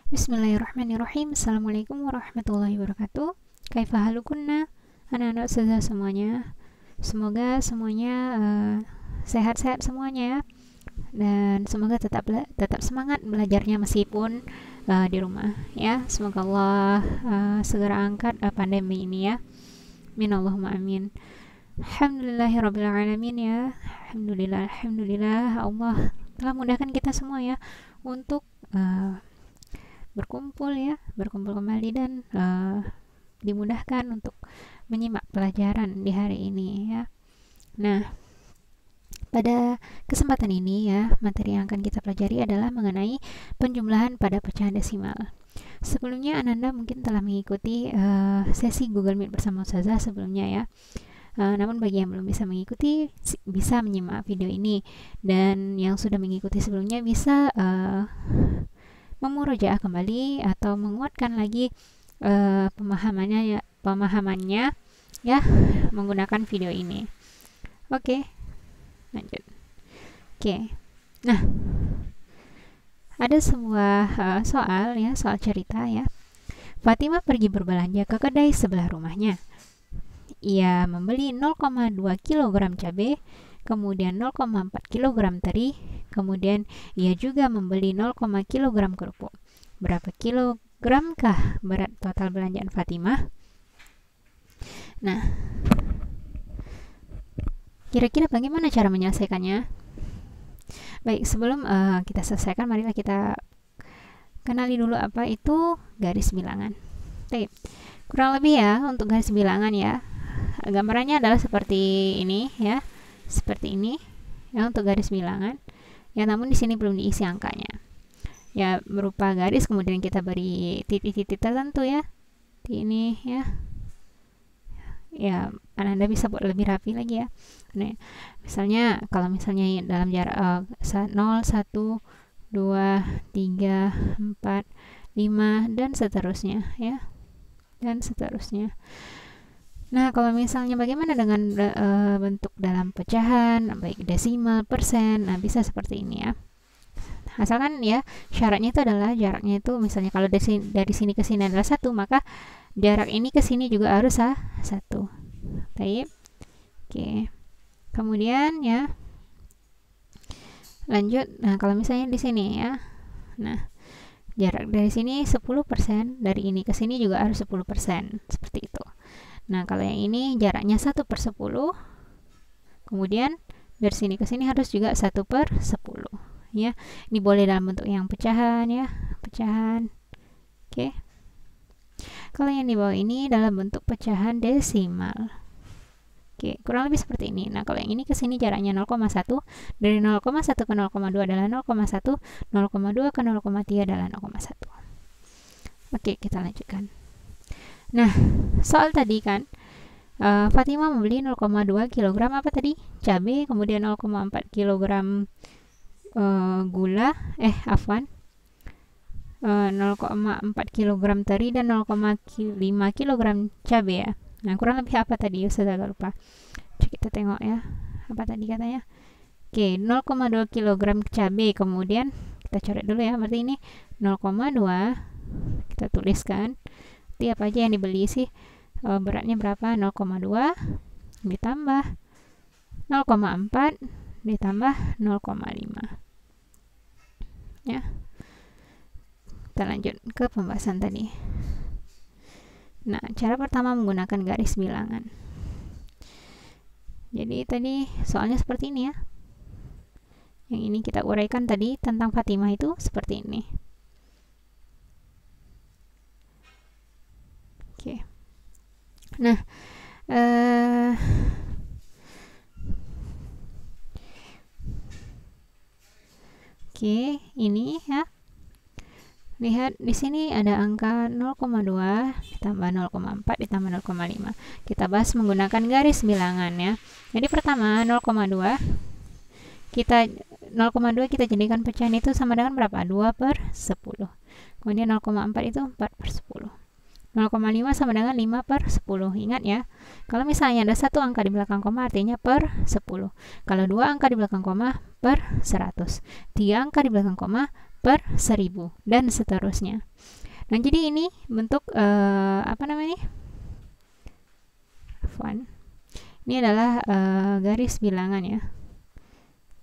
Bismillahirrahmanirrahim. Assalamualaikum warahmatullahi wabarakatuh. Kaifa halukunna? Anak-anak ustazah semuanya. Semoga semuanya sehat-sehat semuanya ya. Dan semoga tetap semangat belajarnya meskipun di rumah ya. Semoga Allah segera angkat pandemi ini ya. Amin Allahumma amin. Alhamdulillahirabbil alamin ya. Alhamdulillah Allah telah mudahkan kita semua ya untuk berkumpul kembali dan dimudahkan untuk menyimak pelajaran di hari ini ya. Nah, pada kesempatan ini ya, materi yang akan kita pelajari adalah mengenai penjumlahan pada pecahan desimal. Sebelumnya Ananda mungkin telah mengikuti sesi Google Meet bersama Ustazah sebelumnya ya. Namun bagi yang belum bisa mengikuti, bisa menyimak video ini, dan yang sudah mengikuti sebelumnya bisa memurojaah kembali atau menguatkan lagi pemahamannya ya menggunakan video ini. Oke, lanjut. Oke, nah ada sebuah soal cerita ya. Fatimah pergi berbelanja ke kedai sebelah rumahnya. Ia membeli 0,2 kg cabai, kemudian 0,4 kg teri, kemudian ia juga membeli 0, kg kerupuk. Berapa kilogramkah berat total belanjaan Fatimah? Nah, kira-kira bagaimana cara menyelesaikannya? Baik, sebelum kita selesaikan, marilah kita kenali dulu apa itu garis bilangan. Baik, kurang lebih ya untuk garis bilangan ya. Gambarannya adalah seperti ini ya. Seperti ini ya untuk garis bilangan. Ya, namun di sini belum diisi angkanya. Ya, berupa garis kemudian kita beri titik-titik tertentu ya. Di ini ya. Ya, Anda bisa buat lebih rapi lagi ya. Nah, misalnya kalau misalnya dalam jarak 0, 1, 2, 3, 4, 5 dan seterusnya ya. Dan seterusnya. Nah, kalau misalnya bagaimana dengan bentuk dalam pecahan, baik desimal, persen, nah bisa seperti ini ya. Asalkan ya syaratnya itu adalah jaraknya itu misalnya kalau dari sini ke sini adalah 1, maka jarak ini ke sini juga harus 1. Baik. Oke. Kemudian ya lanjut. Nah, kalau misalnya di sini ya. Nah, jarak dari sini 10%, dari ini ke sini juga harus 10%, seperti itu. Nah, kalau yang ini jaraknya 1/10, kemudian dari sini ke sini harus juga 1/10 ya. Ini boleh dalam bentuk yang pecahan ya, pecahan. Oke. Kalau yang di bawah ini dalam bentuk pecahan desimal. Oke, kurang lebih seperti ini. Nah, kalau yang ini ke sini jaraknya 0,1, dari 0,1 ke 0,2 adalah 0,1, 0,2 ke 0,3 adalah 0,1. Oke, kita lanjutkan. Nah, soal tadi kan Fatimah membeli 0,2 kg apa tadi? Cabai, kemudian 0,4 kg gula, 0,4 kg teri dan 0,5 kg cabai ya. Nah, kurang lebih apa tadi? Saya agak lupa. Coba kita tengok ya. Apa tadi katanya? Oke, 0,2 kg cabai, kemudian kita coret dulu ya. Berarti ini 0,2 kita tuliskan. Jadi apa aja yang dibeli sih, beratnya berapa? 0,2 ditambah 0,4 ditambah 0,5 ya. Kita lanjut ke pembahasan tadi. Nah, cara pertama menggunakan garis bilangan. Jadi tadi soalnya seperti ini ya. Yang ini kita uraikan tadi tentang Fatimah itu seperti ini. Oke. Nah, oke, ini ya. Lihat di sini ada angka 0,2 ditambah 0,4 ditambah 0,5. Kita bahas menggunakan garis bilangan ya. Jadi pertama 0,2 kita jadikan pecahan itu sama dengan berapa? 2/10. Kemudian 0,4 itu 4/10. 0,5 sama dengan 5/10. Ingat ya, kalau misalnya ada satu angka di belakang koma artinya per 10. Kalau dua angka di belakang koma per 100. 3 angka di belakang koma per 1000 dan seterusnya. Nah, jadi ini bentuk apa namanya? Ini adalah garis bilangan ya.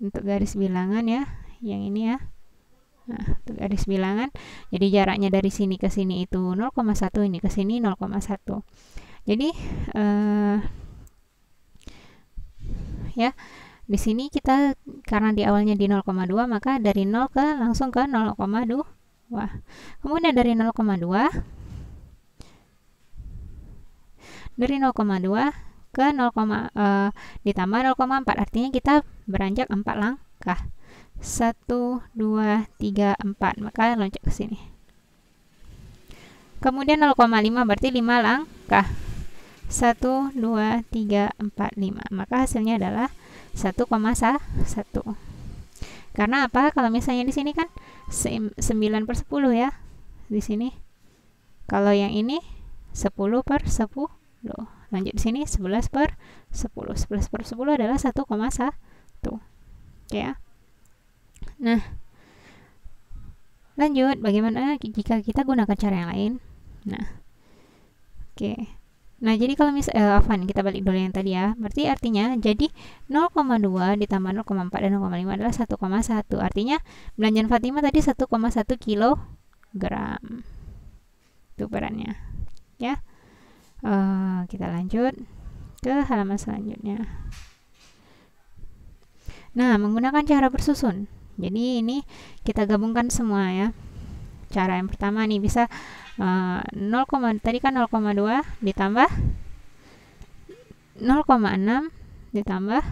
Untuk garis bilangan ya, yang ini ya. Nah, untuk garis bilangan, jadi jaraknya dari sini ke sini itu 0,1, ini ke sini 0,1. Jadi ya, di sini kita karena di awalnya di 0,2, maka dari 0 ke langsung ke 0,2. Wah. Kemudian dari 0,2 ke 0, ditambah 0,4, artinya kita beranjak 4 langkah. 1, 2, 3, 4, maka loncat ke sini. Kemudian 0,5 berarti 5 langkah. 1, 2, 3, 4, 5, maka hasilnya adalah 1,1. Karena apa? Kalau misalnya di sini kan 9/10 ya, di sini. Kalau yang ini 10/10. Lanjut di sini 11/10. 11/10 adalah 1,1. Oke ya. Nah, lanjut, bagaimana jika kita gunakan cara yang lain? Nah, oke. Nah, jadi kalau kita balik dulu yang tadi ya. Berarti artinya jadi 0,2 ditambah 0,4 dan 0,5 adalah 1,1. Artinya belanjaan Fatimah tadi 1,1 kilogram. Itu beratnya. Ya. Kita lanjut ke halaman selanjutnya. Nah, menggunakan cara bersusun. Jadi ini kita gabungkan semua ya. Cara yang pertama nih bisa 0, tadi kan 0,2 ditambah 0,6 ditambah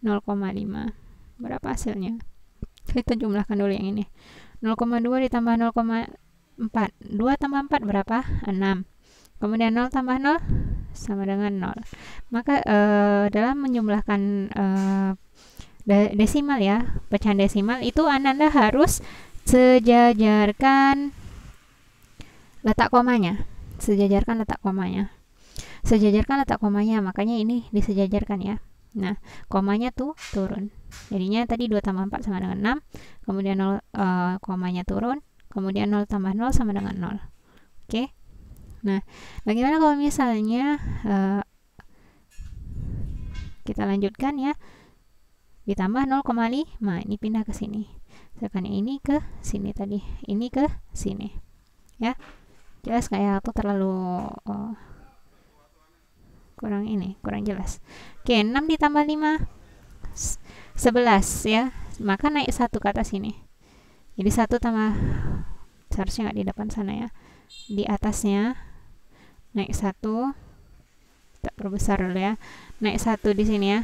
0,5. Berapa hasilnya? Kita jumlahkan dulu yang ini. 0,2 ditambah 0,4. 2 tambah 4 berapa? 6. Kemudian 0 tambah 0 sama dengan 0. Maka dalam menjumlahkan desimal ya, pecahan desimal itu Anda harus sejajarkan letak komanya. Sejajarkan letak komanya, makanya ini disejajarkan ya. Nah, komanya tuh turun. Jadinya tadi 2 tambah 4 sama dengan 6, kemudian 0, komanya turun, kemudian 0 tambah 0 sama dengan 0. Oke. Nah, bagaimana kalau misalnya kita lanjutkan ya, ditambah 0,5, ini pindah ke sini. Sedangkan ini ke sini tadi, ini ke sini. Ya, jelas kayak aku terlalu kurang jelas. Oke, 6 ditambah 5 11 ya, maka naik 1 ke atas ini. Jadi 1 tambah, seharusnya nggak di depan sana ya, di atasnya naik 1, kita perbesar dulu ya, naik 1 di sini ya.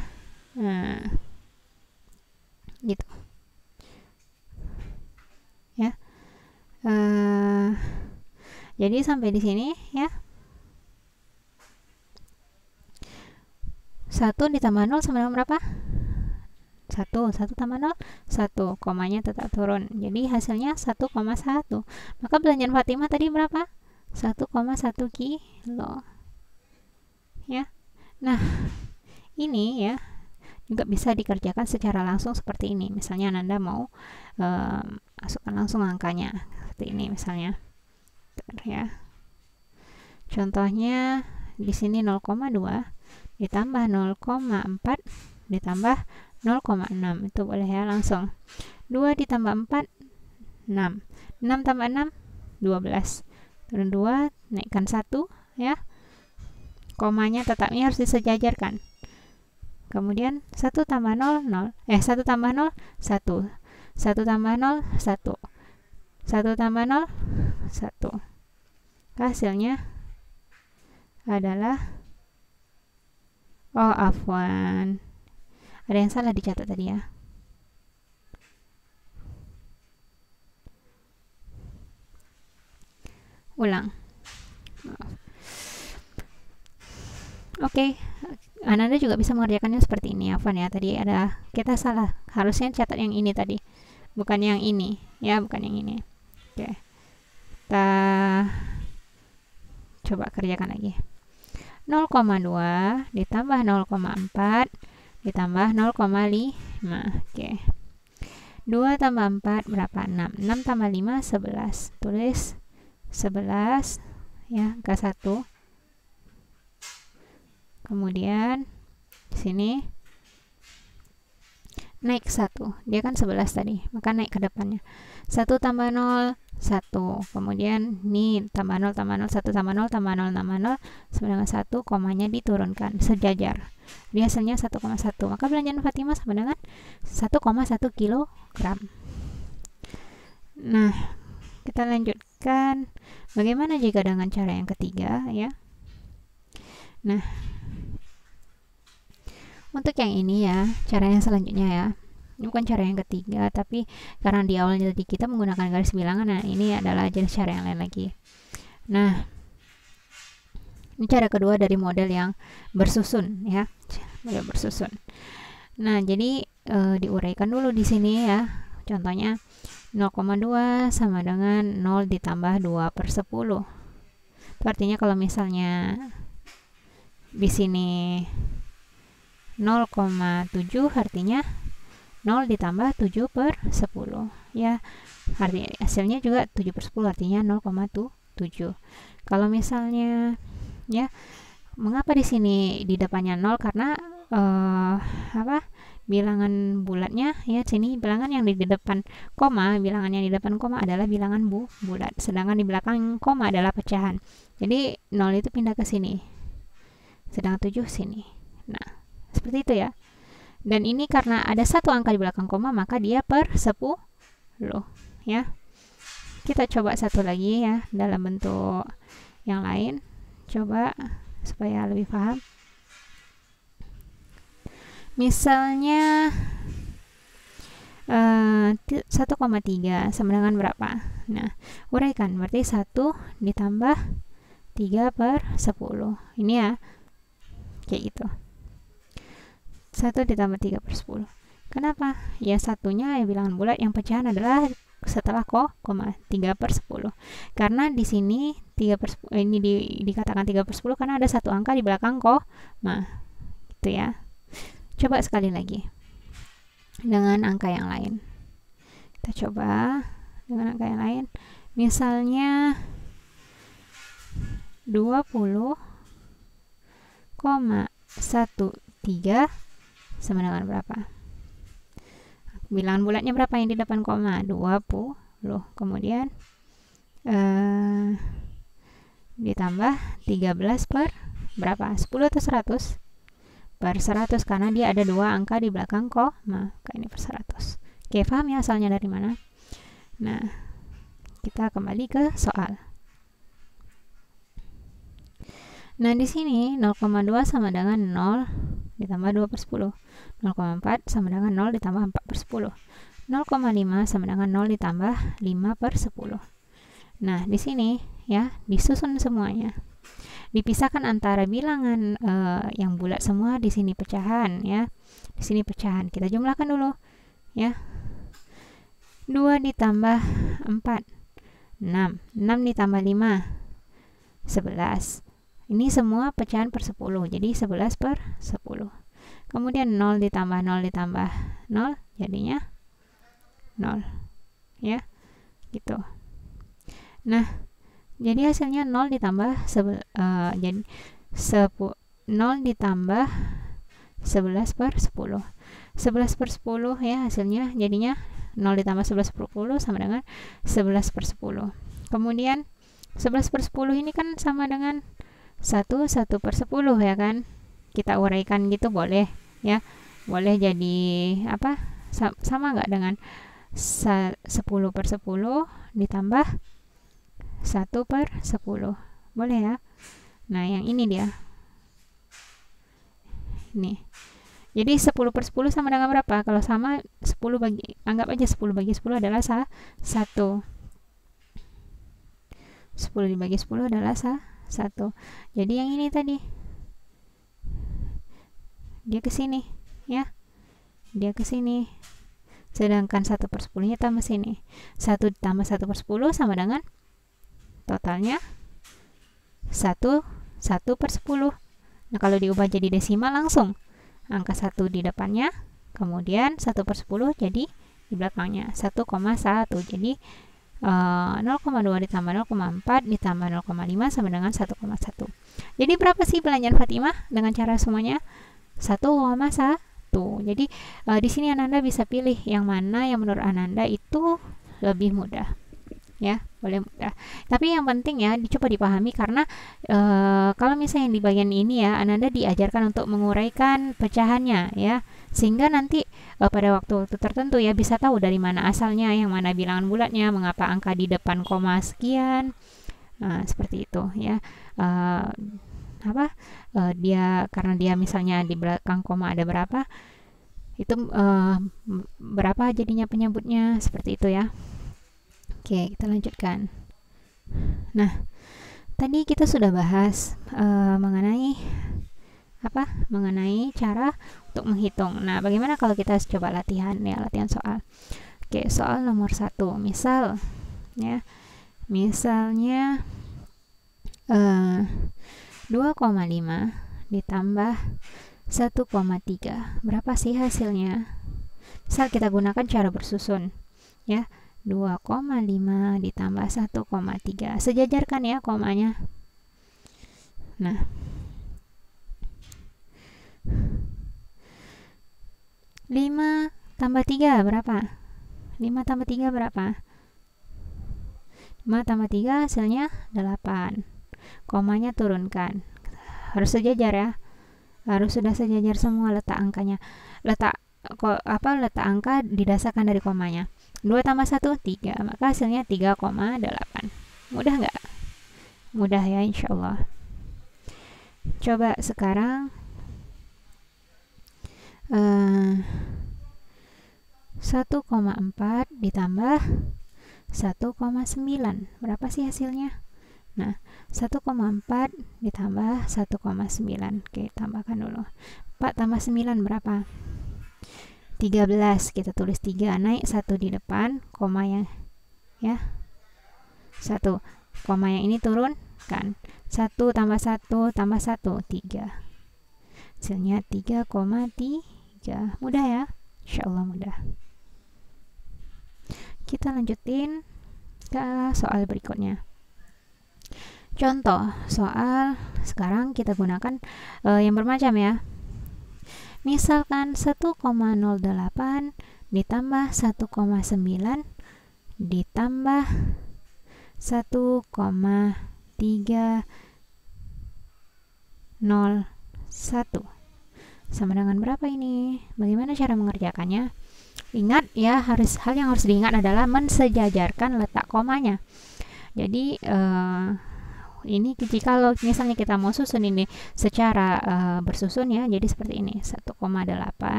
Nah, gitu ya. Jadi sampai di sini ya. 1 ditambah 0 sama dengan berapa? 1 tambah 0 1, komanya tetap turun, jadi hasilnya 1,1. Maka belanjaan Fatimah tadi berapa? 1,1 kilo ya. Nah, ini ya juga bisa dikerjakan secara langsung seperti ini. Misalnya Anda mau masukkan langsung angkanya seperti ini misalnya ya. Contohnya di sini 0,2 ditambah 0,4 ditambah 0,6, itu boleh ya langsung. 2 ditambah 4 6, 6 tambah 6 12, turun 2, naikkan 1 ya. Komanya tetapnya harus disejajarkan. Kemudian 1 tambah 0 0, 1 tambah 0 1, 1 tambah 0 1, 1 tambah 0 1. Hasilnya adalah, oh afwan, ada yang salah dicatat tadi ya. Ulang. Oke, Anda juga bisa mengerjakannya seperti ini. Afwan ya, tadi ada kita salah, harusnya catat yang ini tadi, bukan yang ini ya, bukan yang ini. Oke, kita coba kerjakan lagi. 0,2 ditambah 0,4 ditambah 0,5. Oke. 2 tambah 4 berapa? 6. 6 tambah 5 11. Tulis 11 ya, angka 1. Kemudian di sini naik 1. Dia kan 11 tadi, maka naik ke depannya. 1 tambah 0 1. Kemudian ini tambah 0 tambah 0, 1 tambah 0 tambah 0 tambah 0 sama dengan 1, komanya diturunkan sejajar. Dia hasilnya 1,1. Maka belanjaan Fatimah sama dengan 1,1 kilogram. Nah, kita lanjutkan. Bagaimana jika dengan cara yang ketiga ya? Nah, untuk yang ini ya, cara yang selanjutnya ya. Ini bukan cara yang ketiga, tapi karena di awalnya tadi kita menggunakan garis bilangan, nah ini adalah jenis cara yang lain lagi. Nah, ini cara kedua dari model yang bersusun ya, model bersusun. Nah, jadi diuraikan dulu di sini ya. Contohnya 0,2 sama dengan 0 ditambah 2/10. Itu artinya kalau misalnya di sini 0,7 artinya 0 ditambah 7/10 ya, artinya hasilnya juga 7/10 artinya 0,7. Kalau misalnya ya, mengapa di sini di depannya 0? Karena bilangan bulatnya ya, sini bilangan yang di depan koma, bilangan yang di depan koma adalah bilangan bulat, sedangkan di belakang koma adalah pecahan. Jadi 0 itu pindah ke sini, sedang 7 sini. Nah, seperti itu ya. Dan ini karena ada satu angka di belakang koma, maka dia per 10 ya. Kita coba satu lagi ya, dalam bentuk yang lain. Coba supaya lebih paham. Misalnya 1,3 sama dengan berapa? Nah, uraikan, berarti 1 ditambah 3/10. Ini ya, kayak gitu. 1 ditambah 3/10. Kenapa? Ya, satunya ya bilangan bulat, yang pecahan adalah setelah koma 3/10. Karena di sini 3/10 ini dikatakan 3/10 karena ada satu angka di belakang koma. Gitu ya. Coba sekali lagi dengan angka yang lain. Kita coba dengan angka yang lain. Misalnya 20,13 sama dengan berapa? Bilangan bulatnya berapa yang di depan koma? 20. Kemudian ditambah 13 per berapa? 10 atau 100? Per 100, karena dia ada dua angka di belakang koma. Ini per 100. Oke, paham ya asalnya dari mana? Nah, kita kembali ke soal. Nah, di sini 0,2 sama dengan 0 ditambah 2/10. 0,4 sama dengan 0 ditambah 4/10. 0,5 sama dengan 0 ditambah 5/10. Nah, di sini ya, disusun semuanya. Dipisahkan antara bilangan yang bulat semua, di sini pecahan ya. Di sini pecahan. Kita jumlahkan dulu ya. 2 ditambah 4 6. 6 ditambah 5 11. Ini semua pecahan per 10, jadi 11/10. Kemudian 0 ditambah 0 ditambah 0 jadinya 0 ya, gitu. Nah, jadi hasilnya 0 ditambah 0 ditambah 11/10. 11/10 ya, hasilnya jadinya 0 ditambah 11/10 sama dengan 11/10. Kemudian 11/10 ini kan sama dengan 1/10 ya kan. Kita uraikan gitu boleh ya. Boleh jadi apa? Sama nggak dengan 10/10 ditambah 1/10. Boleh ya. Nah, yang ini dia. Ini. Jadi 10/10 sama dengan berapa? Kalau sama 10 bagi, anggap aja 10 bagi 10 adalah 1. 10 dibagi 10 adalah 1. Jadi yang ini tadi dia ke sini ya. Dia ke sini. Sedangkan 1/10-nya tambah sini. 1 ditambah 1/10 sama dengan totalnya 1/10. Nah, kalau diubah jadi desimal langsung angka 1 di depannya, kemudian 1/10 jadi di belakangnya 1,1. Jadi 0,2 ditambah 0,4 ditambah 0,5 sama dengan 1,1. Jadi berapa sih belanjaan Fatimah dengan cara semuanya? 1,1. Jadi di sini Ananda bisa pilih yang mana yang menurut Ananda itu lebih mudah. Ya, boleh mudah. Tapi yang penting ya dicoba dipahami, karena kalau misalnya di bagian ini ya Ananda diajarkan untuk menguraikan pecahannya ya, sehingga nanti pada waktu-waktu tertentu ya bisa tahu dari mana asalnya, yang mana bilangan bulatnya, mengapa angka di depan koma sekian. Seperti itu ya. Dia karena dia misalnya di belakang koma ada berapa, itu berapa jadinya penyebutnya, seperti itu ya. Oke, kita lanjutkan. Nah, tadi kita sudah bahas mengenai cara untuk menghitung. Nah, bagaimana kalau kita coba latihan soal. Oke, soal nomor 1. Misalnya 2,5 ditambah 1,3. Berapa sih hasilnya? Misal kita gunakan cara bersusun ya. 2,5 ditambah 1,3. Sejajarkan ya komanya. Nah, 5 tambah 3 berapa? 5 tambah 3 berapa? 5 tambah 3 hasilnya 8. Komanya turunkan. Harus sejajar ya. Harus sudah sejajar semua letak angkanya. Letak angka didasarkan dari komanya. 2 tambah 1, 3. Maka hasilnya 3,8. Mudah nggak? Mudah ya, insya Allah. Coba sekarang 1,4 ditambah 1,9. Berapa sih hasilnya? Nah, 1,4 ditambah 1,9. Oke, tambahkan dulu. 4 tambah 9 berapa? 13. Kita tulis 3, naik 1 di depan, koma yang 1. Koma yang ini turun kan. 1 tambah 1 tambah 1, 3. Hasilnya 3,3. Mudah ya? Insya Allah mudah. Kita lanjutin ke soal berikutnya. Contoh soal sekarang kita gunakan yang bermacam ya. Misalkan 1,08 ditambah 1,9 ditambah 1,301 sama dengan berapa ini? Bagaimana cara mengerjakannya? Ingat ya, hal yang harus diingat adalah mensejajarkan letak komanya. Jadi ini kalau misalnya kita mau susun ini secara bersusun ya, jadi seperti ini. 1,08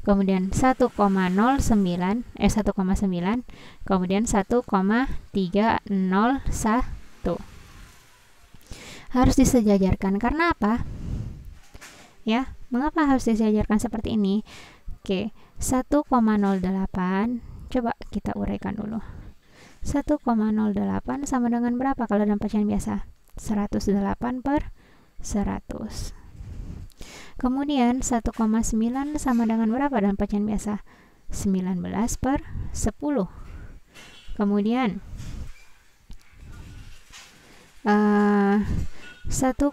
kemudian 1,09 kemudian 1,301. Harus disejajarkan karena apa? Ya, mengapa harus disejajarkan seperti ini? Oke, 1,08 coba kita uraikan dulu. 1,08 sama dengan berapa kalau dalam bacaan biasa? 108 per 100. Kemudian 1,9 sama dengan berapa dalam bacaan biasa? 19 per 10. Kemudian 1,301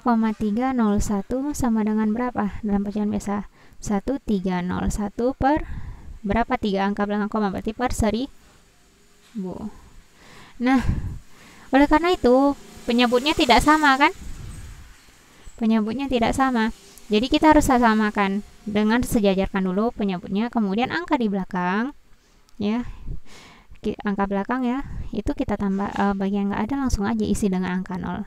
sama dengan berapa dalam bacaan biasa? 1301 per berapa? 3 angka belakang koma, berarti per 1000. Nah, oleh karena itu penyebutnya tidak sama kan? Penyebutnya tidak sama. Jadi kita harus samakan dengan sejajarkan dulu penyebutnya, kemudian angka di belakang ya. Angka belakang ya, itu kita tambah bagian nggak ada langsung aja isi dengan angka 0.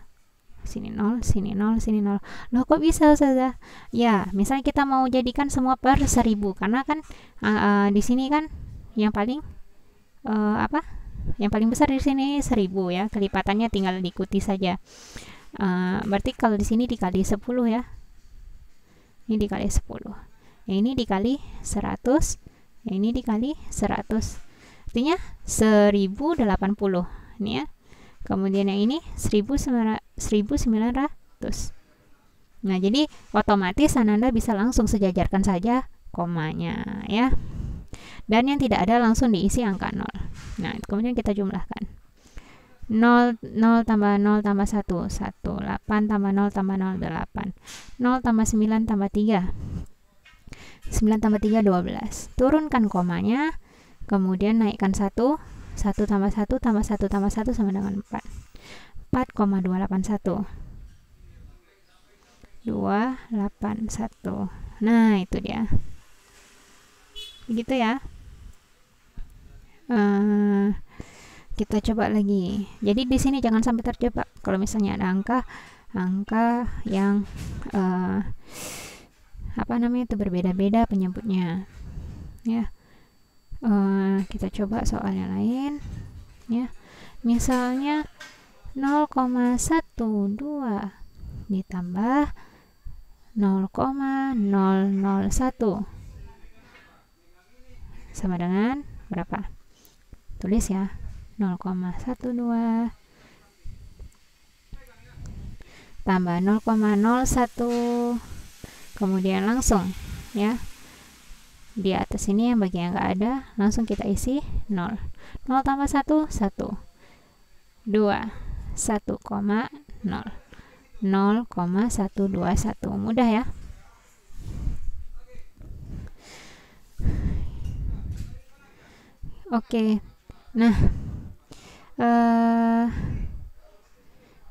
Sini 0, sini 0, sini 0. Loh kok bisa Ustazah? Ya, misalnya kita mau jadikan semua per 1000 karena kan di sini kan yang paling yang paling besar di sini 1000 ya, kelipatannya tinggal diikuti saja. Berarti kalau di sini dikali 10 ya, ini dikali 10, yang ini dikali 100, yang ini dikali 100, artinya 1080 ini ya. Kemudian yang ini 1900. Nah, jadi otomatis Ananda bisa langsung sejajarkan saja komanya ya. dan yang tidak ada langsung diisi angka 0. Nah, kemudian kita jumlahkan. 0 tambah 0 tambah 1 1, 8 tambah 0 tambah 0 8, 0 tambah 9 tambah 3 9 tambah 3 12. Turunkan komanya, kemudian naikkan 1 tambah 1 tambah 1 tambah 1 sama dengan 4 4,281 281. Nah, itu dia. Begitu ya. Kita coba lagi. Jadi di sini jangan sampai terjebak. Kalau misalnya ada angka yang apa namanya itu berbeda-beda penyebutnya, ya. Kita coba soal yang lain, ya. Misalnya 0,12 ditambah 0,001 sama dengan berapa? Tulis ya. 0,12 tambah 0,01, kemudian langsung ya di atas ini yang bagian nggak ada langsung kita isi 0 tambah 1 1 2 1,0 0,121. Mudah ya. Oke. Nah,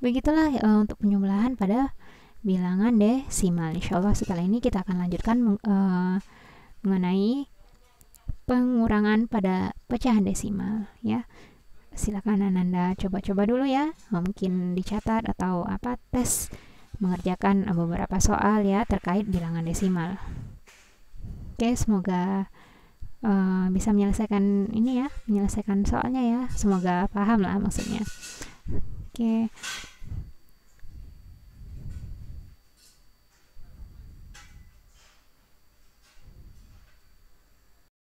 begitulah untuk penjumlahan pada bilangan desimal. Insyaallah setelah ini kita akan lanjutkan mengenai pengurangan pada pecahan desimal, ya. Silakan Ananda coba-coba dulu ya, mungkin dicatat atau tes mengerjakan beberapa soal ya terkait bilangan desimal. Oke, semoga bisa menyelesaikan ini ya, menyelesaikan soalnya ya, semoga paham lah maksudnya. Oke.